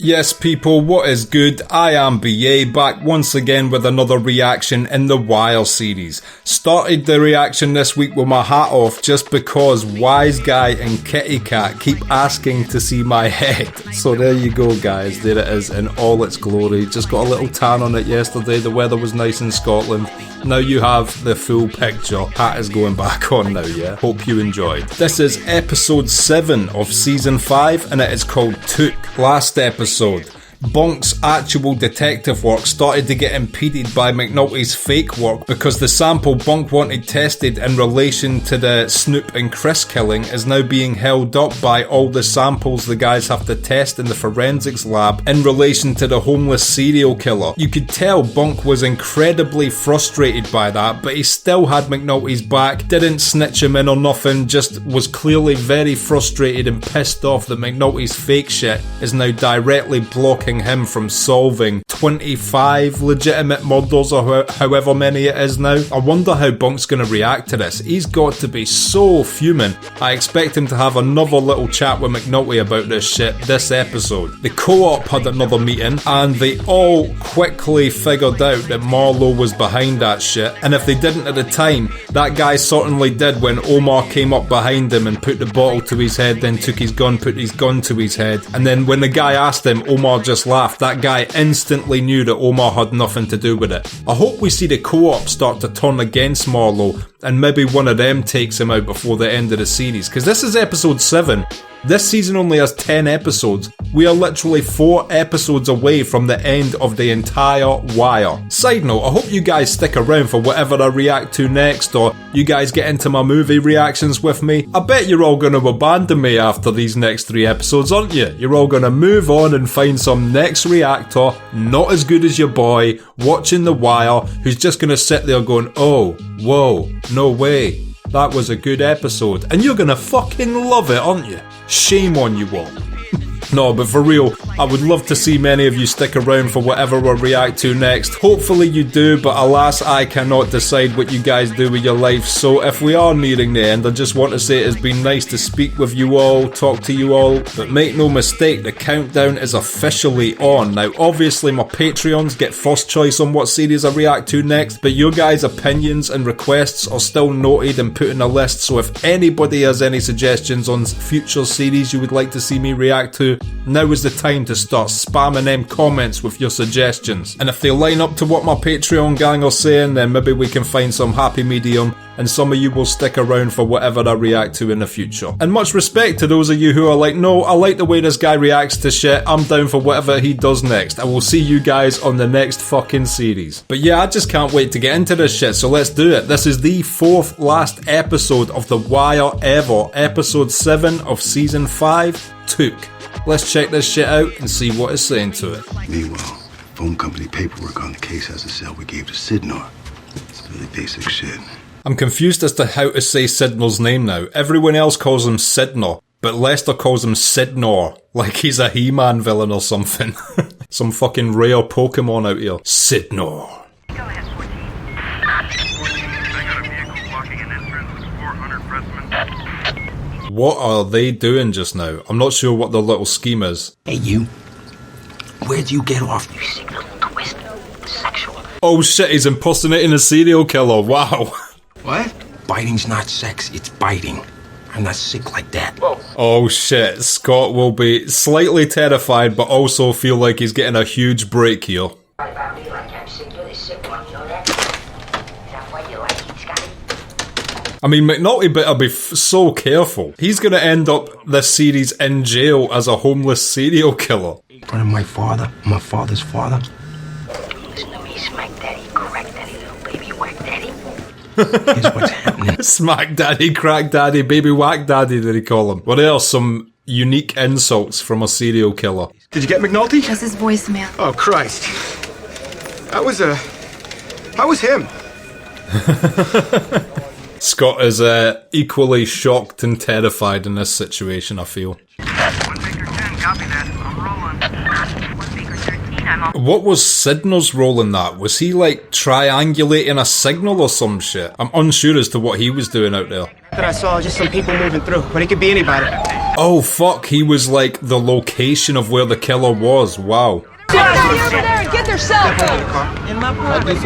Yes people, what is good? I am BA, back once again with another reaction in the Wire series. Started the reaction this week with my hat off just because Wise Guy and Kitty Cat keep asking to see my head. So there you go guys, there it is in all its glory. Just got a little tan on it yesterday, the weather was nice in Scotland. Now you have the full picture. Hat is going back on now, yeah? Hope you enjoyed. This is episode 7 of season 5 and it is called Took. Last episode, Bonk's actual detective work started to get impeded by McNulty's fake work because the sample Bonk wanted tested in relation to the Snoop and Chris killing is now being held up by all the samples the guys have to test in the forensics lab in relation to the homeless serial killer. You could tell Bonk was incredibly frustrated by that, but he still had McNulty's back, didn't snitch him in or nothing, just was clearly very frustrated and pissed off that McNulty's fake shit is now directly blocking him from solving 25 legitimate murders or however many it is now. I wonder how Bonk's going to react to this. He's got to be so fuming. I expect him to have another little chat with McNulty about this shit this episode. The co-op had another meeting and they all quickly figured out that Marlowe was behind that shit, and if they didn't at the time, that guy certainly did when Omar came up behind him and put the bottle to his head, then took his gun, put his gun to his head, and then when the guy asked him, Omar just laughed. That guy instantly knew that Omar had nothing to do with it. I hope we see the co-op start to turn against Marlowe and maybe one of them takes him out before the end of the series, because this is episode 7. This season only has 10 episodes. We are literally 4 episodes away from the end of the entire Wire. Side note, I hope you guys stick around for whatever I react to next, or you guys get into my movie reactions with me. I bet you're all going to abandon me after these next 3 episodes, aren't you? You're all going to move on and find some next reactor, not as good as your boy, watching The Wire, who's just going to sit there going, oh, whoa, no way. That was a good episode. And you're going to fucking love it, aren't you? Shame on you all. No, but for real, I would love to see many of you stick around for whatever we react to next. Hopefully you do, but alas, I cannot decide what you guys do with your life. So if we are nearing the end, I just want to say it has been nice to speak with you all, talk to you all. But make no mistake, the countdown is officially on. Now, obviously my Patreons get first choice on what series I react to next, but your guys' opinions and requests are still noted and put in a list. So if anybody has any suggestions on future series you would like to see me react to, now is the time to start spamming them comments with your suggestions. And if they line up to what my Patreon gang are saying, then maybe we can find some happy medium and some of you will stick around for whatever I react to in the future. And much respect to those of you who are like, no, I like the way this guy reacts to shit, I'm down for whatever he does next. I will see you guys on the next fucking series. But yeah, I just can't wait to get into this shit, so let's do it. This is the 4th last episode of The Wire ever. Episode 7 of season 5, Took. Let's check this shit out and see what it's saying to it. Meanwhile, phone company paperwork on the case has a cell we gave to Sidnor. It's really basic shit. I'm confused as to how to say Sidnor's name now. Everyone else calls him Sidnor, but Lester calls him Sidnor, like he's a He-Man villain or something. Some fucking rare Pokemon out here. Sidnor. Go ahead, 14. I got a vehicle blocking an entrance with 400 pressmen. What are they doing just now? I'm not sure what their little scheme is. Hey, you. Where'd you get off? You signal twist. Sexual. Oh shit, he's impersonating a serial killer. Wow. What? Biting's not sex, it's biting. I'm not sick like that. Whoa. Oh shit, Scott will be slightly terrified but also feel like he's getting a huge break here. I mean, McNulty better be so careful. He's gonna end up this series in jail as a homeless serial killer. In front of my father, my father's father. Listen to me, smack daddy, crack daddy, little baby, whack daddy. Here's what's happening. Smack daddy, crack daddy, baby whack daddy, did he call him? What else? Some unique insults from a serial killer. Did you get McNulty? That's his voicemail. Oh, Christ. That was him. Scott is equally shocked and terrified in this situation, I feel. 1 Baker 10, copy that. I'm rolling. 1 Baker 13, I'm on. What was Sidnor's role in that? Was he like triangulating a signal or some shit? I'm unsure as to what he was doing out there. That I saw just some people moving through, but it could be anybody. Oh fuck, he was like the location of where the killer was. Wow. Everybody over there and get their cell phones. In my pocket.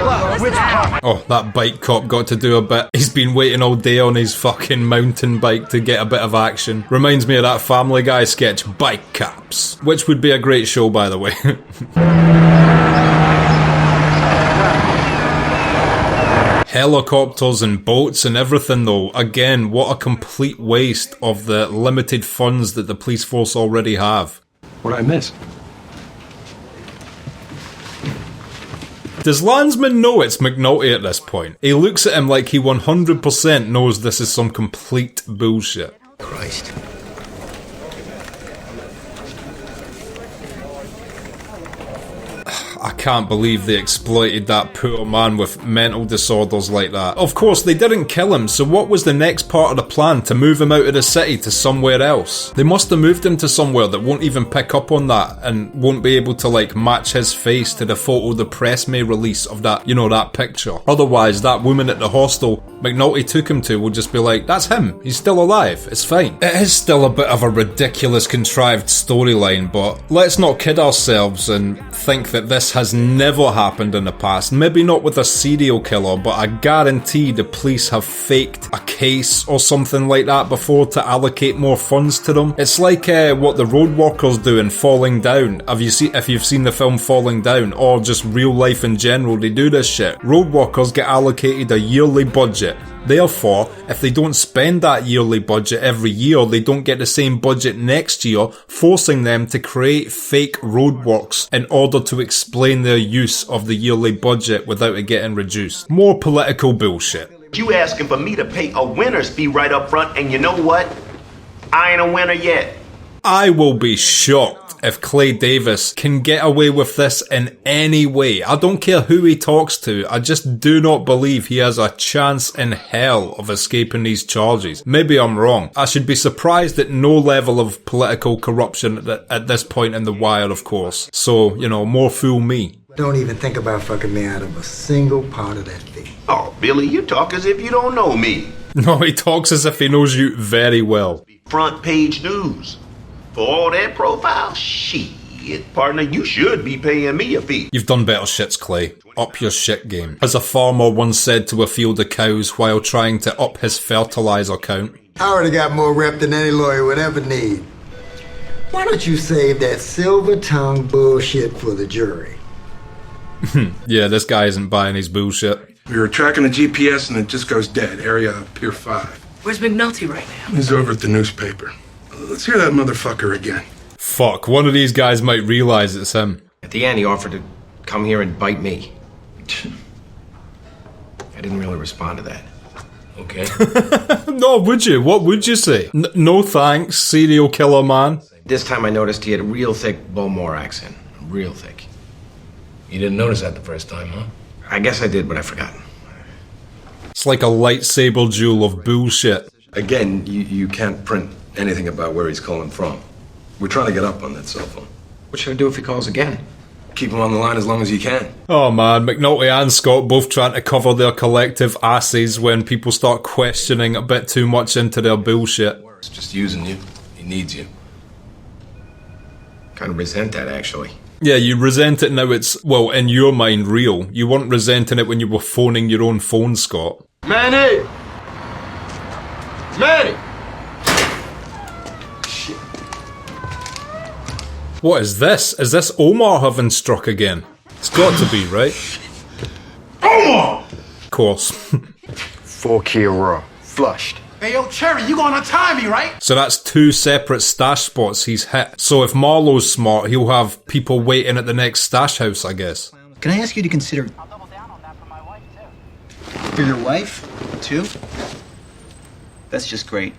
Oh, that bike cop got to do a bit. He's been waiting all day on his fucking mountain bike to get a bit of action. Reminds me of that Family Guy sketch, Bike Cops. Which would be a great show, by the way. Helicopters and boats and everything though. Again, what a complete waste of the limited funds that the police force already have. What'd I miss? Does Landsman know it's McNulty at this point? He looks at him like he 100% knows this is some complete bullshit. Christ. I can't believe they exploited that poor man with mental disorders like that. Of course, they didn't kill him, so what was the next part of the plan? To move him out of the city to somewhere else? They must have moved him to somewhere that won't even pick up on that and won't be able to like match his face to the photo the press may release of that, you know, that picture. Otherwise, that woman at the hostel McNulty took him to will just be like, that's him, he's still alive, it's fine. It is still a bit of a ridiculous contrived storyline, but let's not kid ourselves and think that this has never happened in the past. Maybe not with a serial killer, but I guarantee the police have faked a case or something like that before to allocate more funds to them. It's like what the road workers do in Falling Down. If you've seen the film Falling Down, or just real life in general, they do this shit. Road workers get allocated a yearly budget. Therefore, if they don't spend that yearly budget every year, they don't get the same budget next year, forcing them to create fake roadworks in order to explain their use of the yearly budget without it getting reduced. More political bullshit. You asking for me to pay a winner's fee right up front, and you know what? I ain't a winner yet. I will be shocked if Clay Davis can get away with this in any way. I don't care who he talks to, I just do not believe he has a chance in hell of escaping these charges. Maybe I'm wrong. I should be surprised at no level of political corruption at this point in The Wire, of course. So, you know, more fool me. Don't even think about fucking me out of a single part of that fee. Oh, Billy, you talk as if you don't know me. No, he talks as if he knows you very well. Front page news. For all that profile, shit, partner, you should be paying me a fee. You've done better shits, Clay. Up your shit game. As a farmer once said to a field of cows while trying to up his fertilizer count. I already got more rep than any lawyer would ever need. Why don't you save that silver-tongued bullshit for the jury? Yeah, this guy isn't buying his bullshit. We were tracking the GPS and it just goes dead. Area Pier 5. Where's McNulty right now? He's over at the newspaper. Let's hear that motherfucker again. Fuck, one of these guys might realize it's him. At the end, he offered to come here and bite me. I didn't really respond to that. Okay. No, would you? What would you say? No thanks, serial killer man. This time I noticed he had a real thick Bowmore accent. Real thick. You didn't notice that the first time, huh? I guess I did, but I forgot. It's like a lightsaber duel of bullshit. Again, you can't print anything about where he's calling from. We're trying to get up on that cell phone. What should I do if he calls again? Keep him on the line as long as you can. Oh man, McNulty and Scott both trying to cover their collective asses when people start questioning a bit too much into their bullshit. He's just using you. He needs you. Kind of resent that, actually. Yeah, you resent it now it's, well, in your mind, real. You weren't resenting it when you were phoning your own phone, Scott. Manny! Manny! Shit. What is this? Is this Omar having struck again? It's got to be, right? Omar! Of course. 4 Kia Raw. Flushed. Hey, yo, Cherry, you gonna untie me, right? So that's 2 separate stash spots he's hit. So if Marlowe's smart, he'll have people waiting at the next stash house, I guess. Can I ask you to consider... I'll double down on that for my wife, too. For your wife, too? That's just great.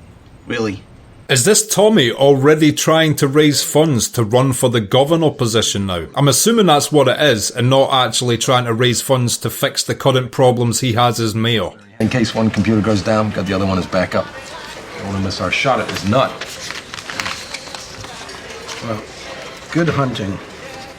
Really. Is this Tommy already trying to raise funds to run for the governor position now? I'm assuming that's what it is, and not actually trying to raise funds to fix the current problems he has as mayor. In case one computer goes down, got the other one as backup. Don't want to miss our shot at this nut. Well, good hunting.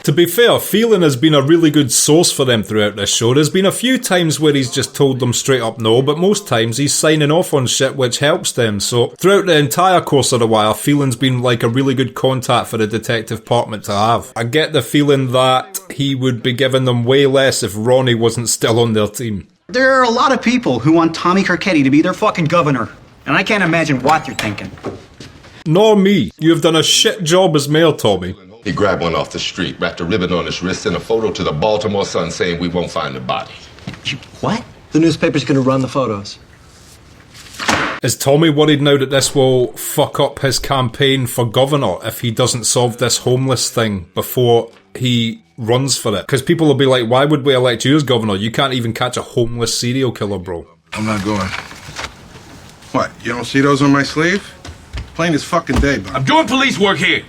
To be fair, Phelan has been a really good source for them throughout this show. There's been a few times where he's just told them straight up no, but most times he's signing off on shit which helps them. So throughout the entire course of The Wire, Phelan's been like a really good contact for the detective department to have. I get the feeling that he would be giving them way less if Ronnie wasn't still on their team. There are a lot of people who want Tommy Carcetti to be their fucking governor, and I can't imagine what they're thinking. Nor me. You've done a shit job as mayor, Tommy. He grabbed one off the street, wrapped a ribbon on his wrist, sent a photo to the Baltimore Sun saying we won't find the body. What? The newspaper's gonna run the photos. Is Tommy worried now that this will fuck up his campaign for governor if he doesn't solve this homeless thing before he runs for it? Because people will be like, why would we elect you as governor? You can't even catch a homeless serial killer, bro. I'm not going. What, you don't see those on my sleeve? Plain as fucking day, bro. I'm doing police work here.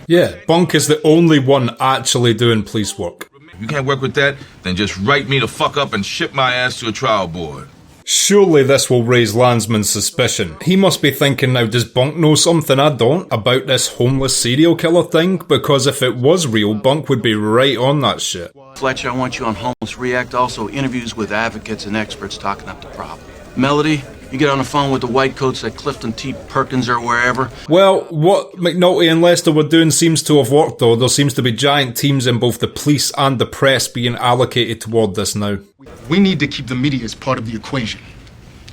Yeah, Bunk is the only one actually doing police work. If you can't work with that, then just write me the fuck up and ship my ass to a trial board. Surely this will raise Landsman's suspicion. He must be thinking now, does Bunk know something I don't about this homeless serial killer thing? Because if it was real, Bunk would be right on that shit. Fletcher, I want you on Homeless React, also interviews with advocates and experts talking up the problem. Melody, you get on the phone with the white coats at Clifton T. Perkins or wherever. Well, what McNulty and Lester were doing seems to have worked though. There seems to be giant teams in both the police and the press being allocated toward this now. We need to keep the media as part of the equation.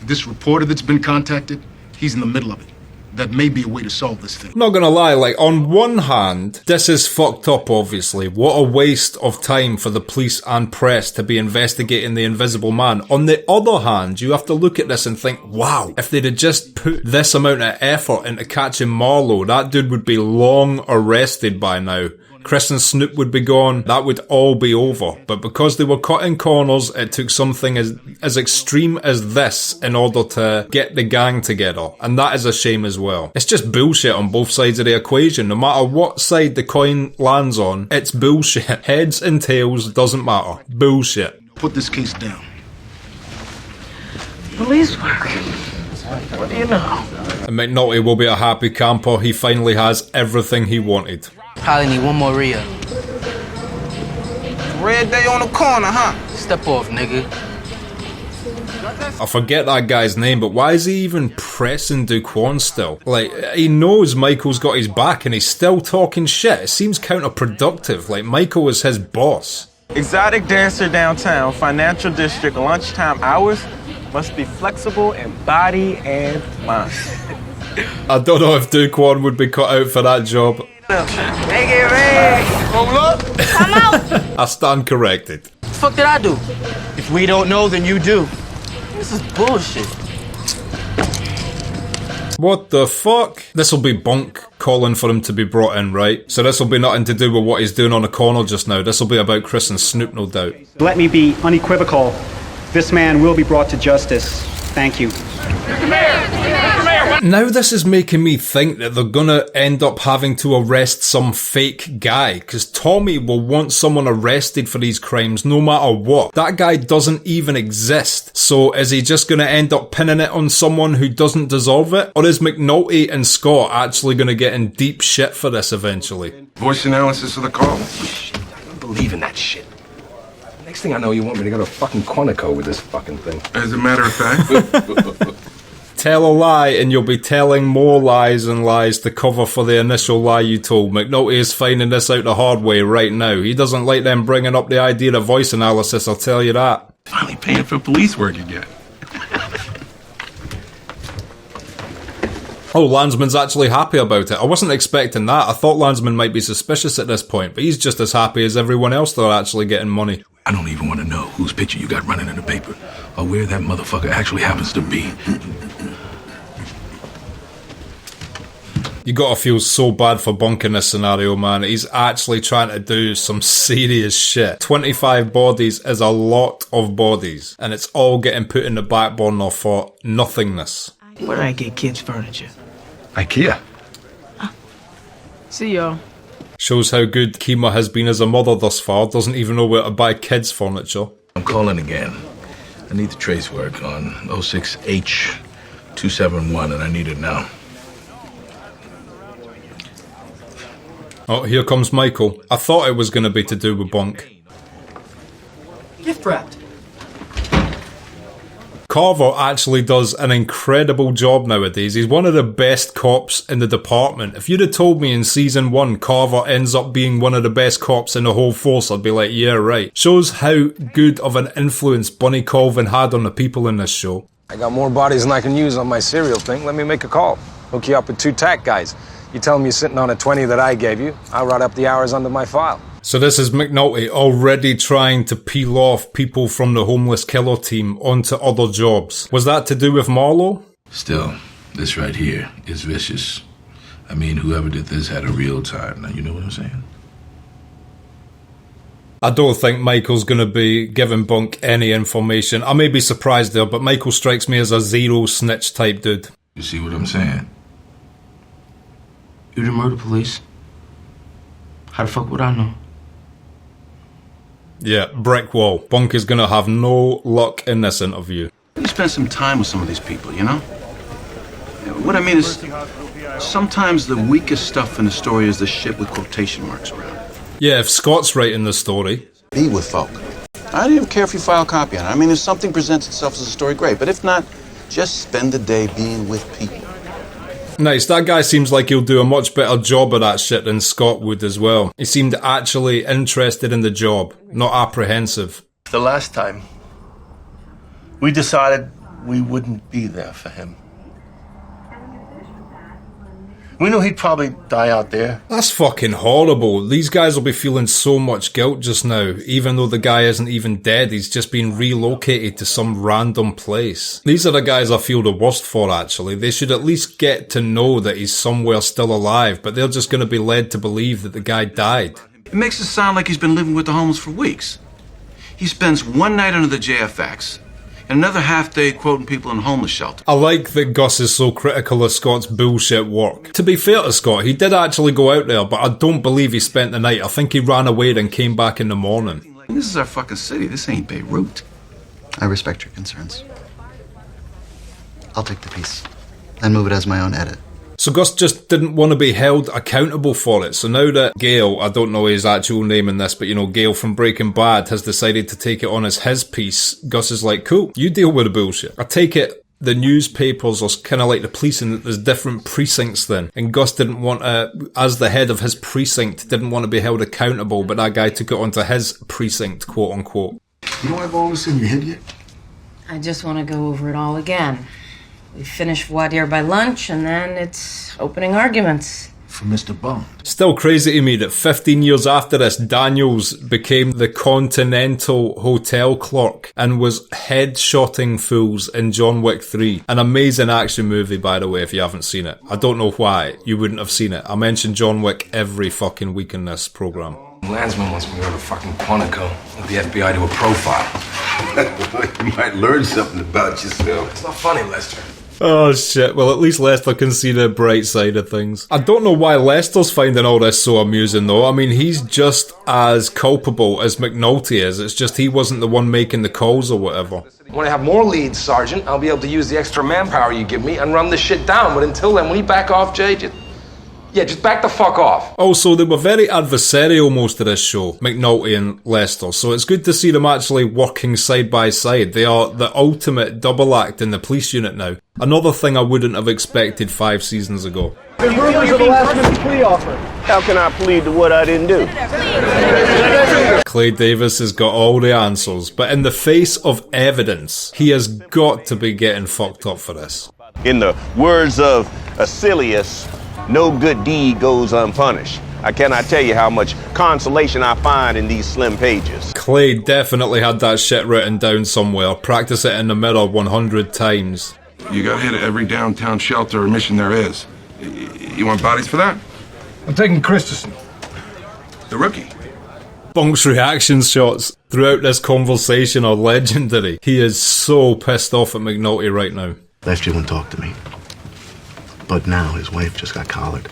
This reporter that's been contacted, he's in the middle of it. That may be a way to solve this thing. Not gonna lie, like, on one hand, this is fucked up, obviously. What a waste of time for the police and press to be investigating the Invisible Man. On the other hand, you have to look at this and think, wow, if they'd have just put this amount of effort into catching Marlowe, that dude would be long arrested by now. Chris and Snoop would be gone, that would all be over. But because they were cutting corners, it took something as extreme as this in order to get the gang together. And that is a shame as well. It's just bullshit on both sides of the equation. No matter what side the coin lands on, it's bullshit. Heads and tails, doesn't matter. Bullshit. Put this case down. Police work. What do you know? And McNulty will be a happy camper. He finally has everything he wanted. Probably need one more Rio. Red day on the corner, huh? Step off, nigga. I forget that guy's name, but why is he even pressing Duquan still? Like, he knows Michael's got his back and he's still talking shit. It seems counterproductive. Like, Michael is his boss. Exotic dancer downtown, financial district, lunchtime hours must be flexible in body and mind. I don't know if Duquan would be cut out for that job. Make it red. Roll up. Come out. I stand corrected. What the fuck did I do? If we don't know, then you do. This is bullshit. What the fuck? This'll be Bunk calling for him to be brought in, right? So this'll be nothing to do with what he's doing on the corner just now. This'll be about Chris and Snoop, no doubt. Let me be unequivocal. This man will be brought to justice. Thank you. Now this is making me think that they're gonna end up having to arrest some fake guy, because Tommy will want someone arrested for these crimes no matter what. That guy doesn't even exist. So is he just gonna end up pinning it on someone who doesn't deserve it? Or is McNulty and Scott actually gonna get in deep shit for this eventually? Voice analysis of the call. I don't believe in that shit. Next thing I know, you want me to go to fucking Quantico with this fucking thing. As a matter of fact. Tell a lie and you'll be telling more lies and lies to cover for the initial lie you told. McNulty is finding this out the hard way right now. He doesn't like them bringing up the idea of voice analysis, I'll tell you that. Finally paying for police work again. Oh, Landsman's actually happy about it. I wasn't expecting that. I thought Landsman might be suspicious at this point, but he's just as happy as everyone else that are actually getting money. I don't even want to know whose picture you got running in the paper or where that motherfucker actually happens to be. You gotta feel so bad for Bunk in this scenario, man. He's actually trying to do some serious shit. 25 bodies is a lot of bodies, and it's all getting put in the back burner for nothingness. Where do I get kids' furniture? IKEA. See y'all. Shows how good Kima has been as a mother thus far, doesn't even know where to buy kids' furniture. I'm calling again. I need the trace work on 06H271 and I need it now. Oh, here comes Michael. I thought it was going to be to do with Bunk. Gift wrapped. Carver actually does an incredible job nowadays. He's one of the best cops in the department. If you'd have told me in season 1 Carver ends up being one of the best cops in the whole force, I'd be like, yeah, right. Shows how good of an influence Bunny Colvin had on the people in this show. I got more bodies than I can use on my serial thing. Let me make a call. Hook you up with 2 TAC guys. You tell them you're sitting on a 20 that I gave you. I'll write up the hours under my file. So this is McNulty already trying to peel off people from the homeless killer team onto other jobs. Was that to do with Marlowe? Still, this right here is vicious. I mean, whoever did this had a real time. Now, you know what I'm saying? I don't think Michael's going to be giving Bunk any information. I may be surprised there, but Michael strikes me as a zero snitch type dude. You see what I'm saying? You're the murder police. How the fuck would I know? Yeah, brick wall. Bunk is going to have no luck in this interview. You spend some time with some of these people, you know? What I mean is, sometimes the weakest stuff in the story is the shit with quotation marks around. Yeah, if Scott's writing the story. Be with folk. I don't even care if you file copy on it. I mean, if something presents itself as a story, great. But if not, just spend the day being with people. Nice, that guy seems like he'll do a much better job of that shit than Scott would as well. He seemed actually interested in the job, not apprehensive. The last time, we decided we wouldn't be there for him. We knew he'd probably die out there. That's fucking horrible. These guys will be feeling so much guilt just now, even though the guy isn't even dead. He's just been relocated to some random place. These are the guys I feel the worst for, actually. They should at least get to know that he's somewhere still alive, but they're just going to be led to believe that the guy died. It makes it sound like he's been living with the homeless for weeks. He spends one night under the JFX, and another half day quoting people in homeless shelter. I like that Gus is so critical of Scott's bullshit work. To be fair to Scott, he did actually go out there, but I don't believe he spent the night. I think he ran away and came back in the morning. This is our fucking city. This ain't Beirut. I respect your concerns. I'll take the piece and move it as my own edit. So Gus just didn't want to be held accountable for it. So now that Gale, I don't know his actual name in this, but you know, Gale from Breaking Bad has decided to take it on as his piece, Gus is like, cool, you deal with the bullshit. I take it the newspapers are kind of like the police in that there's different precincts then. And Gus didn't want to, as the head of his precinct, didn't want to be held accountable, but that guy took it onto his precinct, quote unquote. You don't have all this in your head yet? I just want to go over it all again. We finish voir dire by lunch, and then it's opening arguments. For Mr. Bond. Still crazy to me that 15 years after this, Daniels became the Continental Hotel clerk and was headshotting fools in John Wick 3. An amazing action movie, by the way, if you haven't seen it. I don't know why you wouldn't have seen it. I mention John Wick every fucking week in this program. Landsman wants me to go to fucking Quantico with the FBI to a profile. You might learn something about yourself. It's not funny, Lester. Oh shit, well at least Lester can see the bright side of things. I don't know why Lester's finding all this so amusing though. I mean, he's just as culpable as McNulty is. It's just he wasn't the one making the calls or whatever. When I have more leads, Sergeant, I'll be able to use the extra manpower you give me and run this shit down. But until then, when you back off, Jay, just back the fuck off. Also, they were very adversarial most of this show, McNulty and Lester, so it's good to see them actually working side by side. They are the ultimate double act in the police unit now. Another thing I wouldn't have expected 5 seasons ago. There's rumors of a last-minute plea offer. How can I plead to what I didn't do? Clay Davis has got all the answers, but in the face of evidence, he has got to be getting fucked up for this. In the words of Acilius, no good deed goes unpunished. I cannot tell you how much consolation I find in these slim pages. Clay definitely had that shit written down somewhere. Practice it in the mirror 100 times. You gotta hit every downtown shelter or mission there is. You want bodies for that? I'm taking Christensen. The rookie. Bunk's reaction shots throughout this conversation are legendary. He is so pissed off at McNulty right now. Lester wouldn't talk to me. But now his wife just got collared.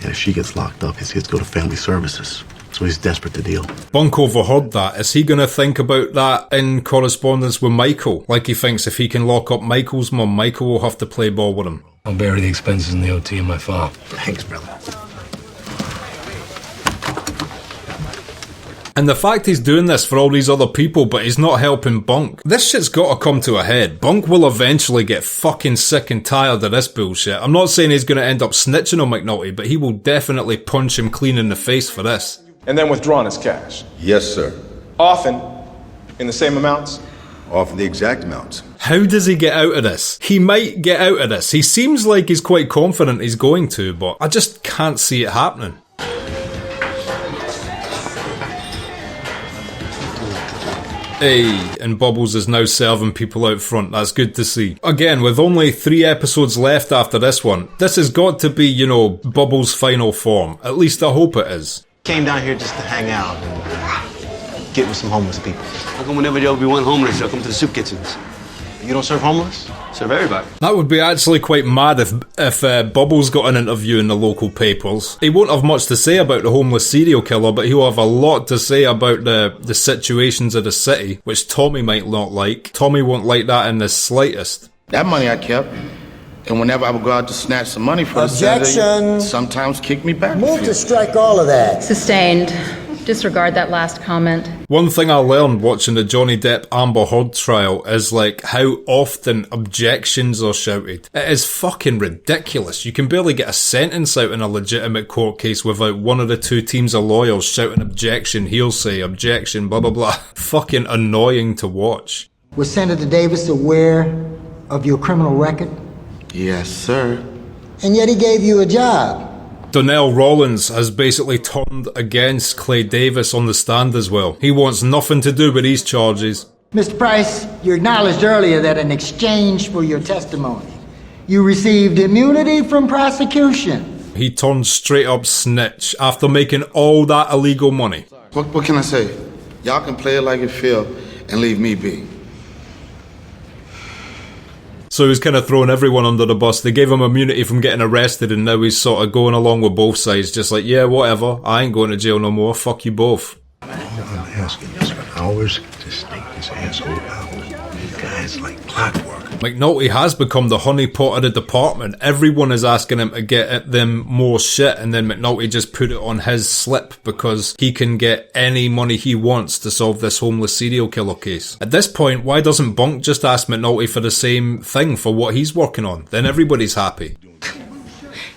And if she gets locked up, his kids go to family services. So he's desperate to deal. Bunk overheard that. Is he going to think about that in correspondence with Michael? Like he thinks if he can lock up Michael's mum, Michael will have to play ball with him. I'll bury the expenses in the OT in my file. Thanks, brother. And the fact he's doing this for all these other people, but he's not helping Bunk. This shit's gotta come to a head. Bunk will eventually get fucking sick and tired of this bullshit. I'm not saying he's gonna end up snitching on McNulty, but he will definitely punch him clean in the face for this. And then withdrawn as cash? Yes, sir. Often? In the same amounts? Often the exact amounts. How does he get out of this? He might get out of this. He seems like he's quite confident he's going to, but I just can't see it happening. Hey, and Bubbles is now serving people out front. That's good to see. Again, with only 3 episodes left after this one, this has got to be, you know, Bubbles' final form. At least I hope it is. Came down here just to hang out and get with some homeless people. How come whenever there'll be one homeless, they'll come to the soup kitchens? You don't serve homeless? Serve everybody. That would be actually quite mad if Bubbles got an interview in the local papers. He won't have much to say about the homeless serial killer, but he'll have a lot to say about the situations of the city, which Tommy might not like. Tommy won't like that in the slightest. That money I kept, and whenever I would go out to snatch some money for Objection. the senator, sometimes kick me back. Move to strike all of that. Sustained. Disregard that last comment. One thing I learned watching the Johnny Depp Amber Heard trial is like how often objections are shouted. It is fucking ridiculous. You can barely get a sentence out in a legitimate court case without one of the 2 teams of lawyers shouting objection, hearsay, objection, blah blah blah. Fucking annoying to watch. Was Senator Davis aware of your criminal record? Yes, sir. And yet he gave you a job. Donnell Rawlins has basically turned against Clay Davis on the stand as well. He wants nothing to do with these charges. Mr. Price, you acknowledged earlier that in exchange for your testimony, you received immunity from prosecution. He turned straight up snitch after making all that illegal money. What can I say? Y'all can play it like you feel and leave me be. So he's kind of throwing everyone under the bus. They gave him immunity from getting arrested, and now he's sort of going along with both sides, just like, yeah, whatever, I ain't going to jail no more, fuck you both. I'm asking you for hours to stake this asshole out. These guys like plot work. McNulty has become the honeypot of the department. Everyone is asking him to get at them more shit, and then McNulty just put it on his slip because he can get any money he wants to solve this homeless serial killer case. At this point, why doesn't Bunk just ask McNulty for the same thing for what he's working on? Then everybody's happy.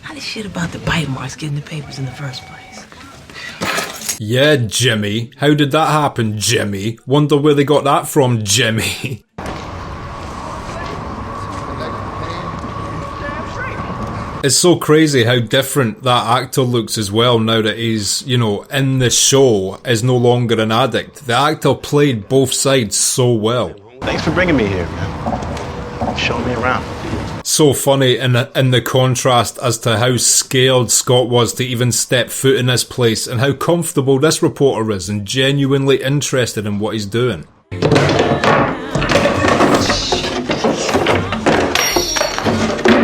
How the shit about the bite marks get in the papers in the first place? Yeah, Jimmy. How did that happen, Jimmy? Wonder where they got that from, Jimmy. It's so crazy how different that actor looks as well now that he's, you know, in the show is no longer an addict. The actor played both sides so well. Thanks for bringing me here, man. Show me around. So funny in the contrast as to how scared Scott was to even step foot in this place and how comfortable this reporter is and genuinely interested in what he's doing.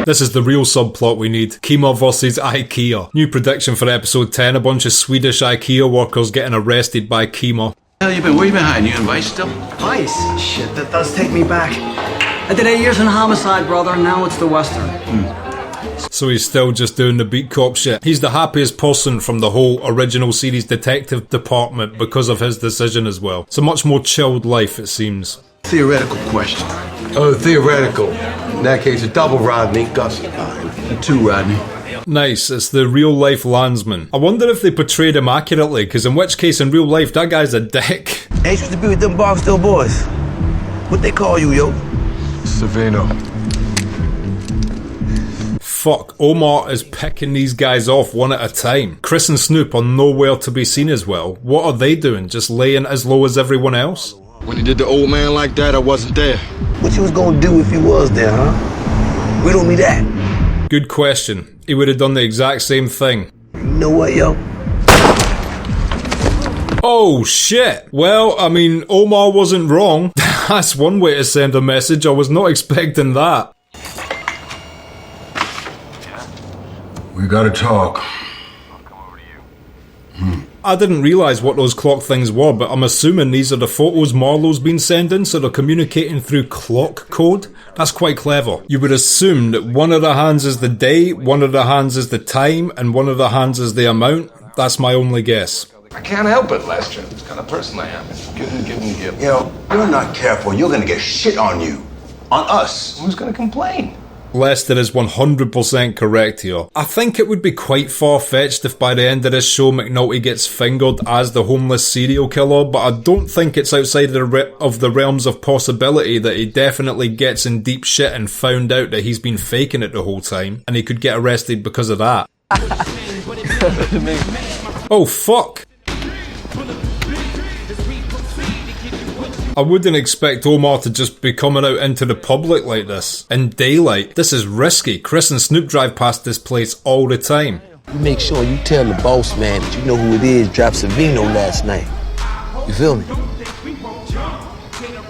This is the real subplot we need. Kima versus IKEA. New prediction for episode 10, a bunch of Swedish IKEA workers getting arrested by Kima. Where you been hiding? You in Vice still? Vice? Shit, that does take me back. I did 8 years in homicide, brother, and now it's the Western. So he's still just doing the beat cop shit. He's the happiest person from the whole original series detective department because of his decision as well. It's a much more chilled life, it seems. Theoretical question. Oh, theoretical. In that case, a double Rodney, Gus and I. A 2 Rodney. Nice, it's the real life landsman. I wonder if they portrayed him accurately, because in which case in real life that guy's a dick. Ain't supposed to be with them Barksdale boys. What they call you, yo? Savino. Fuck, Omar is picking these guys off one at a time. Chris and Snoop are nowhere to be seen as well. What are they doing, just laying as low as everyone else? When he did the old man like that, I wasn't there. What you was gonna do if he was there, huh? Riddle me that. Good question. He would have done the exact same thing. You know what, yo? Oh shit! Well, I mean, Omar wasn't wrong. That's one way to send a message. I was not expecting that. We gotta talk. I didn't realise what those clock things were, but I'm assuming these are the photos Marlowe's been sending, so they're communicating through clock code? That's quite clever. You would assume that one of the hands is the day, one of the hands is the time, and one of the hands is the amount. That's my only guess. I can't help it, Lester. It's the kind of person I am. Give and give. Yo, you're not careful. You're gonna get shit on you. On us. Who's gonna complain? Lester is 100% correct here. I think it would be quite far-fetched if by the end of this show McNulty gets fingered as the homeless serial killer, but I don't think it's outside of the realms of possibility that he definitely gets in deep shit and found out that he's been faking it the whole time, and he could get arrested because of that. Oh fuck! I wouldn't expect Omar to just be coming out into the public like this, in daylight. This is risky. Chris and Snoop drive past this place all the time. You make sure you tell the boss man that you know who it is dropped Savino last night. You feel me?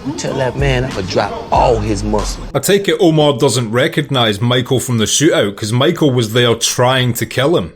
You tell that man I'm gonna drop all his muscle. I take it Omar doesn't recognise Michael from the shootout, because Michael was there trying to kill him.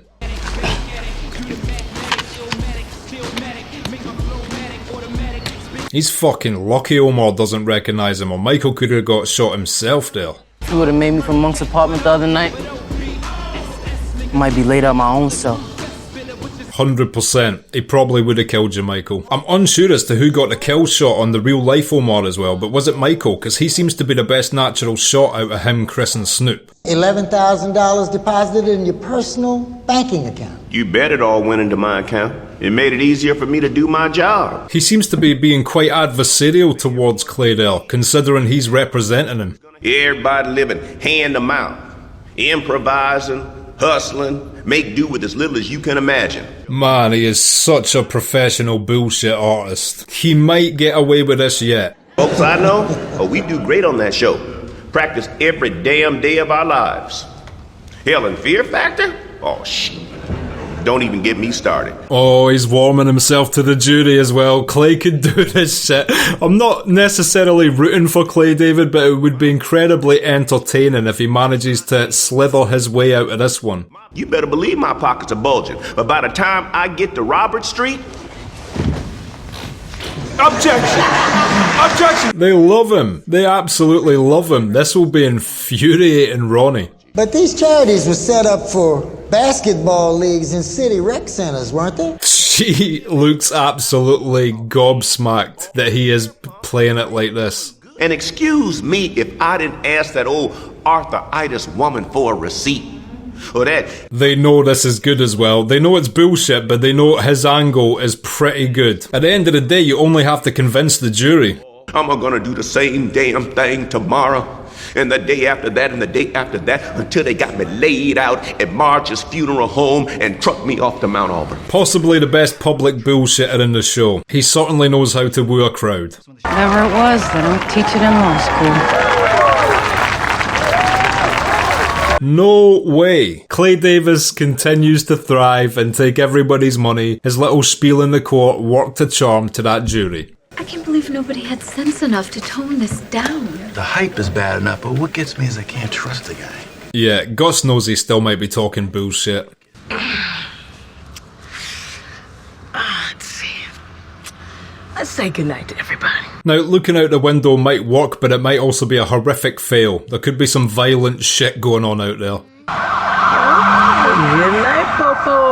He's fucking lucky Omar doesn't recognise him, or Michael could have got shot himself there. If you would have made me from Monk's apartment the other night, I might be laid out my own cell. 100%. He probably would have killed you, Michael. I'm unsure as to who got the kill shot on the real life Omar as well, but was it Michael? Because he seems to be the best natural shot out of him, Chris and Snoop. $11,000 deposited in your personal banking account. You bet it all went into my account. It made it easier for me to do my job. He seems to be being quite adversarial towards Claydell, considering he's representing him. Everybody living hand to mouth, improvising, hustling, make do with as little as you can imagine. Man, he is such a professional bullshit artist. He might get away with this yet. Folks I know, we do great on that show. Practice every damn day of our lives. Hell, and Fear Factor? Oh, shit. Don't even get me started. Oh, he's warming himself to the jury as well. Clay could do this shit. I'm not necessarily rooting for Clay David, but it would be incredibly entertaining if he manages to slither his way out of this one. You better believe my pockets are bulging, but by the time I get to Robert Street... Objection! Objection! They love him. They absolutely love him. This will be infuriating Ronnie. But these charities were set up for basketball leagues in city rec centers, weren't they? She looks absolutely gobsmacked that he is playing it like this. And excuse me if I didn't ask that old arthritis woman for a receipt. Or that... They know this is good as well. They know it's bullshit, but they know his angle is pretty good. At the end of the day, you only have to convince the jury. I'm gonna do the same damn thing tomorrow. And the day after that, and the day after that, until they got me laid out at Marge's funeral home and trucked me off to Mount Auburn. Possibly the best public bullshitter in the show. He certainly knows how to woo a crowd. Whatever it was, they don't teach it in law school. No way. Clay Davis continues to thrive and take everybody's money. His little spiel in the court worked a charm to that jury. I can't believe nobody had sense enough to tone this down. The hype is bad enough, but what gets me is I can't trust the guy. Yeah, Gus knows he still might be talking bullshit. Let's see. Let's say goodnight to everybody. Now, looking out the window might work, but it might also be a horrific fail. There could be some violent shit going on out there. Good night, Popo.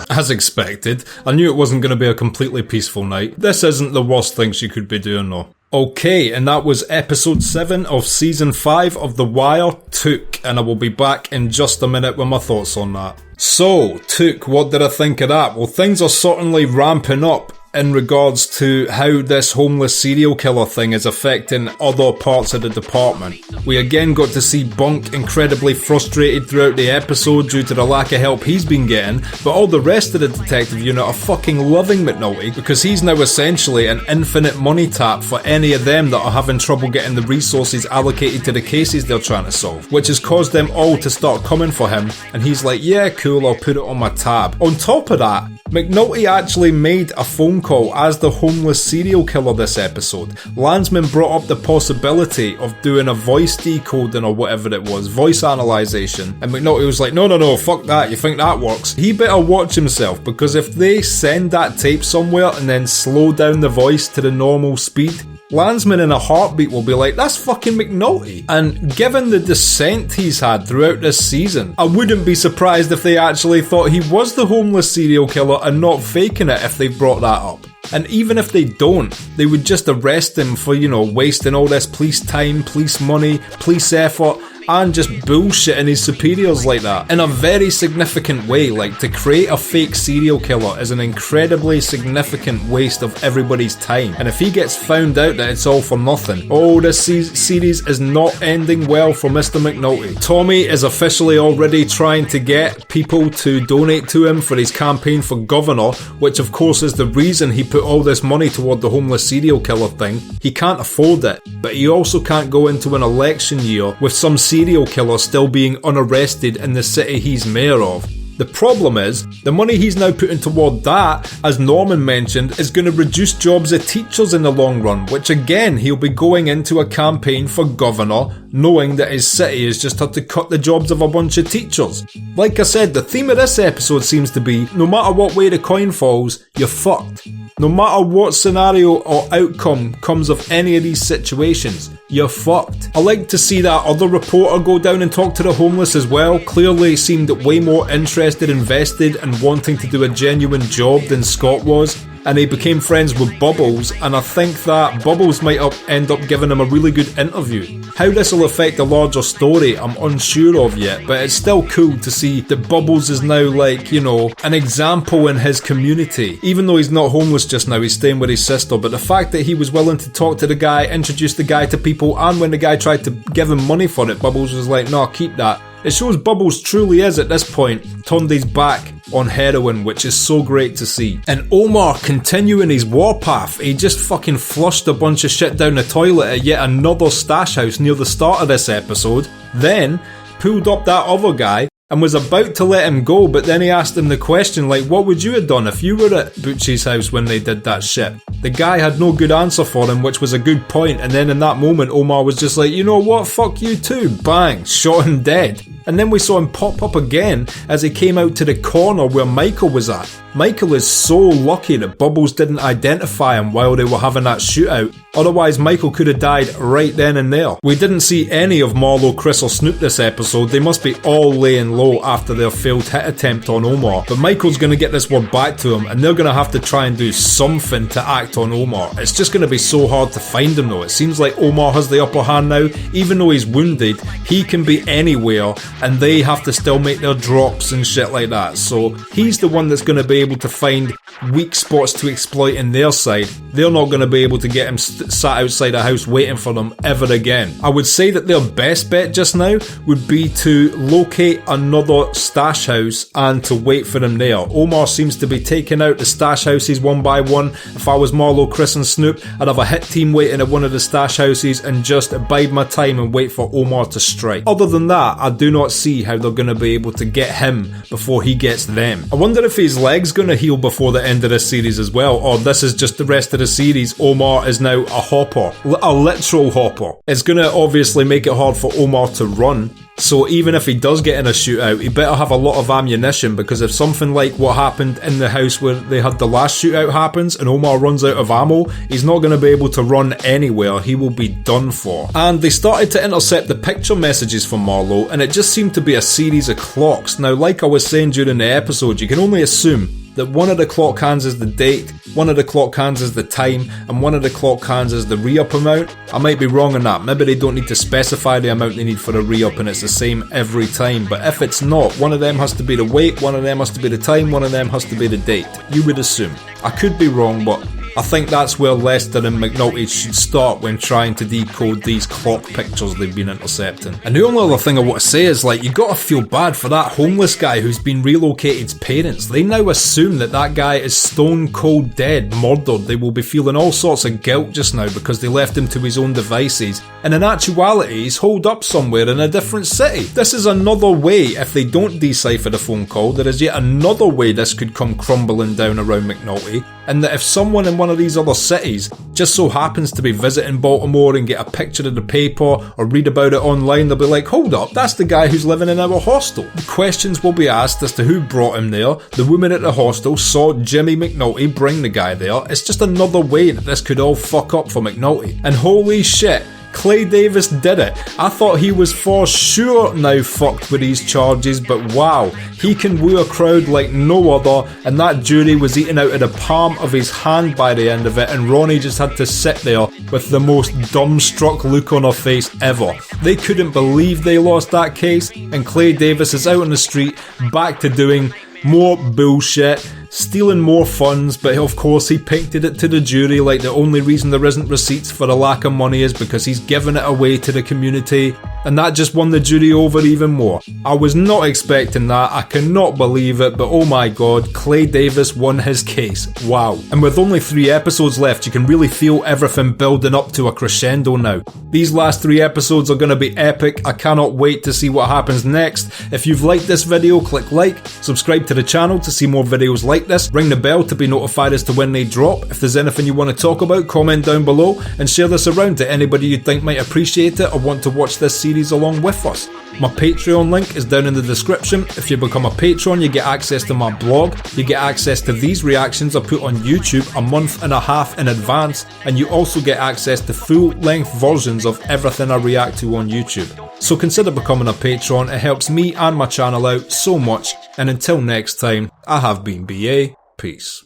As expected, I knew it wasn't going to be a completely peaceful night. This isn't the worst thing she could be doing though. Okay, and that was episode 7 of season 5 of The Wire, Took, and I will be back in just a minute with my thoughts on that. So, Took, what did I think of that? Well, things are certainly ramping up in regards to how this homeless serial killer thing is affecting other parts of the department. We again got to see Bunk incredibly frustrated throughout the episode due to the lack of help he's been getting, but all the rest of the detective unit are fucking loving McNulty because he's now essentially an infinite money tap for any of them that are having trouble getting the resources allocated to the cases they're trying to solve, which has caused them all to start coming for him, and he's like, yeah, cool, I'll put it on my tab. On top of that, McNulty actually made a phone call as the homeless serial killer this episode. Landsman brought up the possibility of doing a voice decoding or whatever it was, voice analyzation, and McNulty was like, no, fuck that, you think that works? He better watch himself, because if they send that tape somewhere and then slow down the voice to the normal speed, Landsman in a heartbeat will be like, that's fucking McNulty. And given the descent he's had throughout this season, I wouldn't be surprised if they actually thought he was the homeless serial killer and not faking it if they brought that up. And even if they don't, they would just arrest him for, wasting all this police time, police money, police effort, and just bullshitting his superiors like that in a very significant way. Like, to create a fake serial killer is an incredibly significant waste of everybody's time, and if he gets found out that it's all for nothing, this series is not ending well for Mr. McNulty. Tommy is officially already trying to get people to donate to him for his campaign for governor, which of course is the reason he put all this money toward the homeless serial killer thing. He can't afford it, but he also can't go into an election year with some serial killer still being unarrested in the city he's mayor of. The problem is, the money he's now putting toward that, as Norman mentioned, is going to reduce jobs of teachers in the long run, which again, he'll be going into a campaign for governor, knowing that his city has just had to cut the jobs of a bunch of teachers. Like I said, the theme of this episode seems to be, no matter what way the coin falls, you're fucked. No matter what scenario or outcome comes of any of these situations, you're fucked. I like to see that other reporter go down and talk to the homeless as well. Clearly seemed way more interested, invested, and wanting to do a genuine job than Scott was. And he became friends with Bubbles, and I think that Bubbles might end up giving him a really good interview. How this will affect the larger story, I'm unsure of yet, but it's still cool to see that Bubbles is now an example in his community. Even though he's not homeless just now, he's staying with his sister, but the fact that he was willing to talk to the guy, introduce the guy to people, and when the guy tried to give him money for it, Bubbles was like, no, keep that. It shows Bubbles truly is, at this point, turned his back on heroin, which is so great to see. And Omar continuing his warpath, he just fucking flushed a bunch of shit down the toilet at yet another stash house near the start of this episode, then pulled up that other guy and was about to let him go, but then he asked him the question, what would you have done if you were at Butchie's house when they did that shit? The guy had no good answer for him, which was a good point, and then in that moment Omar was just like, you know what, fuck you too, bang, shot him dead. And then we saw him pop up again as he came out to the corner where Michael was at. Michael is so lucky that Bubbles didn't identify him while they were having that shootout, otherwise Michael could have died right then and there. We didn't see any of Marlowe, Chris or Snoop this episode. They must be all laying low after their failed hit attempt on Omar, but Michael's going to get this word back to him and they're going to have to try and do something to act on Omar. It's just going to be so hard to find him though. It seems like Omar has the upper hand now. Even though he's wounded, he can be anywhere and they have to still make their drops and shit like that. So he's the one that's going to be able to find weak spots to exploit in their side. They're not going to be able to get him sat outside a house waiting for them ever again. I would say that their best bet just now would be to locate another stash house and to wait for them there. Omar seems to be taking out the stash houses one by one. If I was Marlowe, Chris and Snoop, I'd have a hit team waiting at one of the stash houses and just bide my time and wait for Omar to strike. Other than that, I do not see how they're going to be able to get him before he gets them. I wonder if his leg's going to heal before the end of this series as well, or this is just the rest of the series. Omar is now a hopper, a literal hopper. It's going to obviously make it hard for Omar to run. So even if he does get in a shootout, he better have a lot of ammunition, because if something like what happened in the house where they had the last shootout happens and Omar runs out of ammo, he's not going to be able to run anywhere. He will be done for. And they started to intercept the picture messages from Marlowe, and it just seemed to be a series of clocks. Now, like I was saying during the episode, you can only assume that one of the clock hands is the date, one of the clock hands is the time, and one of the clock hands is the re-up amount. I might be wrong on that. Maybe they don't need to specify the amount they need for a re-up and it's the same every time. But if it's not, one of them has to be the weight, one of them has to be the time, one of them has to be the date. You would assume. I could be wrong, but I think that's where Lester and McNulty should start when trying to decode these clock pictures they've been intercepting. And the only other thing I want to say is, you gotta feel bad for that homeless guy who's been relocated's parents. They now assume that guy is stone cold dead, murdered. They will be feeling all sorts of guilt just now because they left him to his own devices. And in actuality, he's holed up somewhere in a different city. This is another way, if they don't decipher the phone call, there is yet another way this could come crumbling down around McNulty. and that if someone in one of these other cities just so happens to be visiting Baltimore and get a picture in the paper or read about it online, they'll be like, hold up, that's the guy who's living in our hostel. The questions will be asked as to who brought him there. The woman at the hostel saw Jimmy McNulty bring the guy there. It's just another way that this could all fuck up for McNulty. And holy shit, Clay Davis did it. I thought he was for sure now fucked with these charges, but wow, he can woo a crowd like no other, and that jury was eaten out of the palm of his hand by the end of it, and Ronnie just had to sit there with the most dumbstruck look on her face ever. They couldn't believe they lost that case, and Clay Davis is out on the street, back to doing more bullshit, stealing more funds, but of course he painted it to the jury like the only reason there isn't receipts for the lack of money is because he's given it away to the community, and that just won the jury over even more. I was not expecting that, I cannot believe it, but oh my god, Clay Davis won his case, wow. And with only 3 episodes left, you can really feel everything building up to a crescendo now. These last 3 episodes are going to be epic, I cannot wait to see what happens next. If you've liked this video, click like, subscribe to the channel to see more videos like this, ring the bell to be notified as to when they drop. If there's anything you want to talk about, comment down below and share this around to anybody you think might appreciate it or want to watch this series along with us. My Patreon link is down in the description. If you become a patron, you get access to my blog, you get access to these reactions I put on YouTube a month and a half in advance, and you also get access to full-length versions of everything I react to on YouTube. So consider becoming a patron, it helps me and my channel out so much, and until next time, I have been BA, peace.